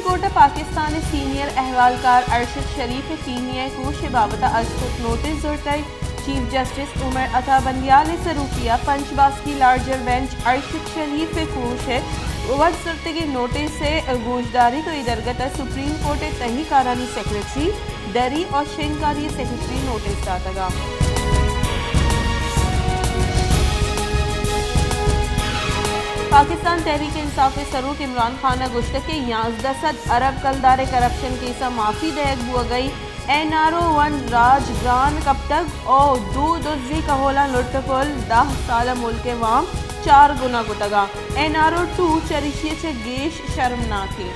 Court Pakistan senior अहवालकार Arshad शरीफ Kenya कोश बाबत अजतुक notice जोड़ताई chief justice Umar Ata Bandial सरूकिया पंचबास की लार्जर बेंच अरशद शरीफ कोश है वक्त सुरतगी नोटिस से गोशदारी तो इधरगत सुप्रीम कोर्ट तहकारानी सेक्रेटरी दरी और शेंकारी सेक्रेटरी नोटिस दातगा पाकिस्तान तहरीक इंसाफ सरूक इमरान खान गुश्त के 11 अरब कलदार करप्शन केसा माफ़ी दहक बुआ गई NRO 1 राज ग्रान कब तक और दुजी कहोला लुटफुल 10 साल मुल्क वाम 4 गुना गुतगा NRO 2 चरिशिये चे गेश शर्मनाक है।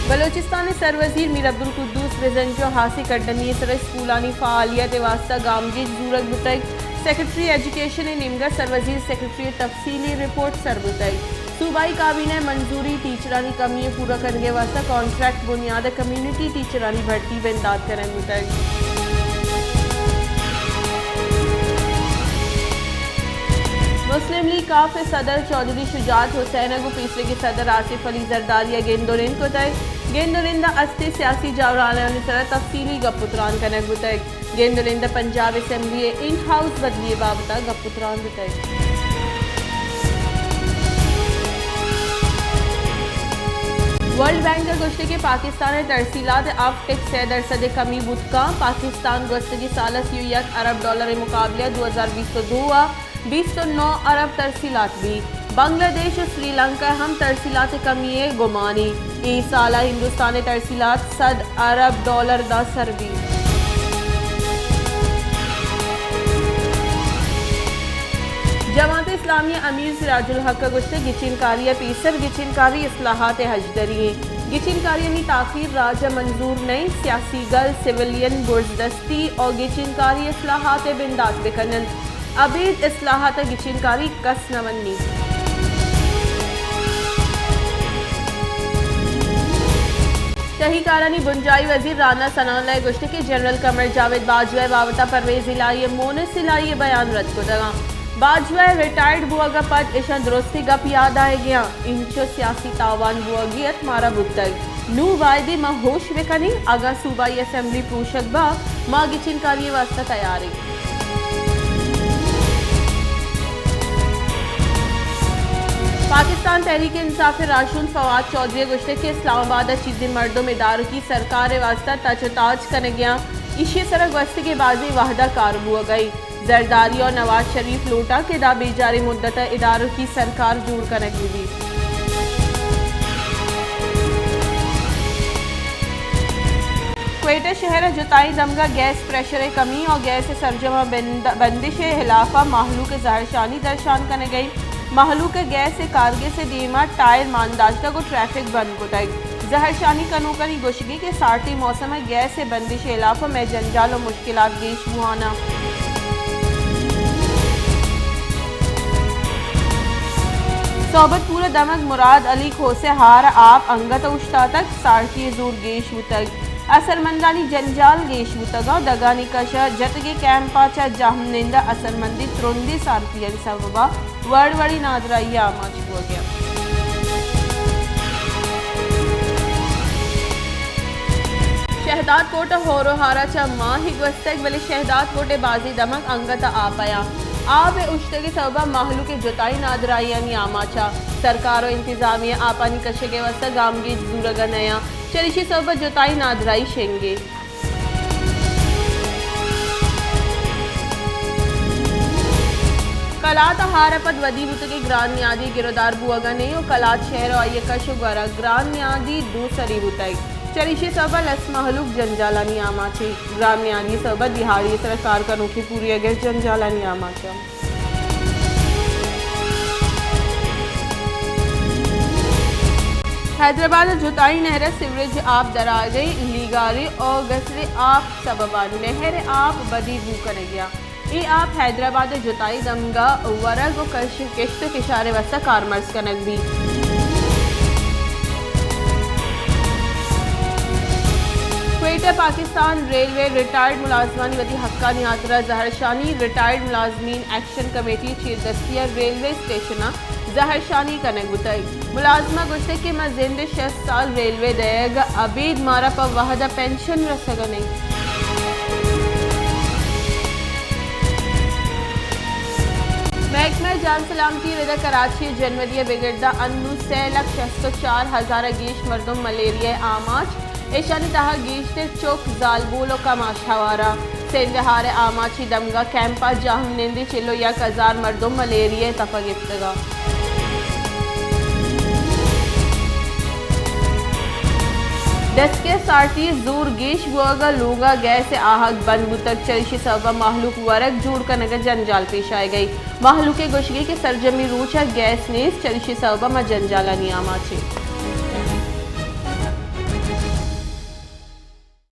बलोचिस्तान सरवजीर मीर अब्दुल कुद्दूस रिजंजो हासिल कड्डनी सर स्कूलानी फ़ालियत वास्ता गामगी जरूरत बुतई सेक्रेटरी एजुकेशन निमगर सरवजीर सेक्रेटरी तफसीली रिपोर्ट सर बुतई सूबाई काबीना मंजूरी टीचरानी कमी पूरा करने वास्ता कॉन्ट्रैक्ट बुनियाद कम्युनिटी टीचरानी भर्ती में इमदाद करें बुतई मुस्लिम लीग काफ सदर चौधरी शुजात हुसैन को तीसरे के सदर आसिफ अली जरदारी गेंदोरिन को तय गेंदोरिंदा अस्ते सियासी जावरान सर तफसीली गपुतरान कनक बुतय गेंदोरिंदा पंजाब असम्बली इन हाउस बदली बाबता गपुतरान बुतय वर्ल्ड बैंक का गोश्त के पाकिस्तान तरसीलात अब टैक्स 6% कमी बुतका पाकिस्तान गोश्त की सालस $1 अरब मुकाबले 2022 29 अरब तरसीलात भी बांग्लादेश और श्रीलंका हम तरसीलात कमी गुमानी ई साला हिंदुस्तान तरसीलात $100 अरब दा सरबी जमात इस्लामी अमीर सिराजुल हक का गुश्त गिचिनकारी पीसर गिचिनकारी इस्लाहात हजदरी गिचिनकारी यानी ताखीर राजा मंजूर नई सियासी गल सिविलियन बुर्जदस्ती और गिचिनकारी इस्लाहात बिंदात बेकनन अबीद इस्लाहात गिचिनकारी कस नवन्नी तहकारानी बुंजाई वजीर राना सनाउल्लाह गुश्त के जनरल कमर जावेद बाजवा बावता परवेज इलाही मोनस इलाही बयान रद्द को दगा बाजवा रिटायर्ड बुआगा पद इशा दुरुस्ती गप याद आए गया इंचो सियासी तावान बुआगियत मारा बुतग नू वायदे मां होश बेकनी आगा सूबाई असेंबली पूछक बा मां गिचिनकारी वास्ता तैयारी पाकिस्तान तहरीक इंसाफ राशून फवाद चौधरी गुश्ते के इस्लामाबाद चीज़ मर्दों में दारू की सरकार वास्ता तचताज करने गया इशी सरक वस्त के बाजी वाहदा कारबू गई जरदारी और नवाज शरीफ लोटा के दा बेजारी मुद्दत इदारों की सरकार जोड़ करने दी क्वेटा शहर जुताई दमगा गैस प्रेशर कमी और गैस सरजमा बंदिश हिलाफा माहलू के ज़ाहिरशानी दर्शान करने गई महलू के गैस से कारगे से दीमा टायर मानदाश्ता को ट्रैफिक बंद को तय जहरशानी कनोकनी गुशगी के सार्थी मौसम में गैस से बंदिश इलाकों में जंजाल और मुश्किलात गेश बुआना सोबत पूरे दमक मुराद अली खोसे हार आप अंगत उश्ता तक सार्थी जोर गेश तक असरमंदानी जंजाल गेश तगा दगानी कशा जतगे कैंपाचा जाहमनिंदा असरमंदी त्रुंदी सार्थी सबबा वड़वड़ी नादराइया आमाच हो गया शहदाद कोट होरोहारा चा मां हिगवस्तक बले शहदाद कोटे बाजी दमक अंगत आ पाया आप उश्तगी सबा महलू के जुताई नादराइया आमाचा सरकार और इंतजामिया आपानी कशे के वस्ता गामगी जूरगा नया चलिशी सबा जुताई नादराई शेंगे कलात हारपद वदी बुत के ग्रान न्यादी गिरदार बुआगा नहीं और कलात शहर और यकशो गरा ग्रान न्यादी दूसरी बुताई चरिशे सबा लस महलूक जंजालानी आमाचे ग्राम न्यादी सबा दिहाड़ी सरकार का नोखी पूरी अगर जंजालानी आमाचा हैदराबाद जुताई नहर सिवरेज आप दरा गई लीगारी और गसरे आप सबबा नहर आप बदी बू कर गया ये आप हैदराबाद जुताई दमगा वरग किश्त किशारे वस्ता कारमर्स कनक भी क्वेटा पाकिस्तान रेलवे रिटायर्ड मुलाजमान वती हक्कानी यात्रा जहरशानी रिटायर्ड मुलाजमीन एक्शन कमेटी चीफ दस्तिया रेलवे स्टेशन जहरशानी कनक बुतई मुलाजमा गुस्से के मजिंद 6 साल रेलवे देगा अबीद मारा पर वहदा पेंशन रसगा नहीं। महकमा जान सलामती रिदा कराची जनवरी बिगड़दा अन्नू 6,64,000 गीश मरदम मलेरिया आमाच ऐशानी तहा गीश ते चौक जालबूलो का माशावारा सेंदहार आमाची दमगा कैंपा जाहम निंदी चिलो 1,000 मरदम मलेरिया तफगिफ्तगा दस्के सारती जूर गीश गोगा लूगा गैस आहक बंद बुतक चरिशी सबा महलूक वरक जूड़ का नगर जंजाल पेश आई गई महलूक गोशगी के सरजमी रूचा गैस नेस चरिशी सबा मा जंजाला नियामा छे।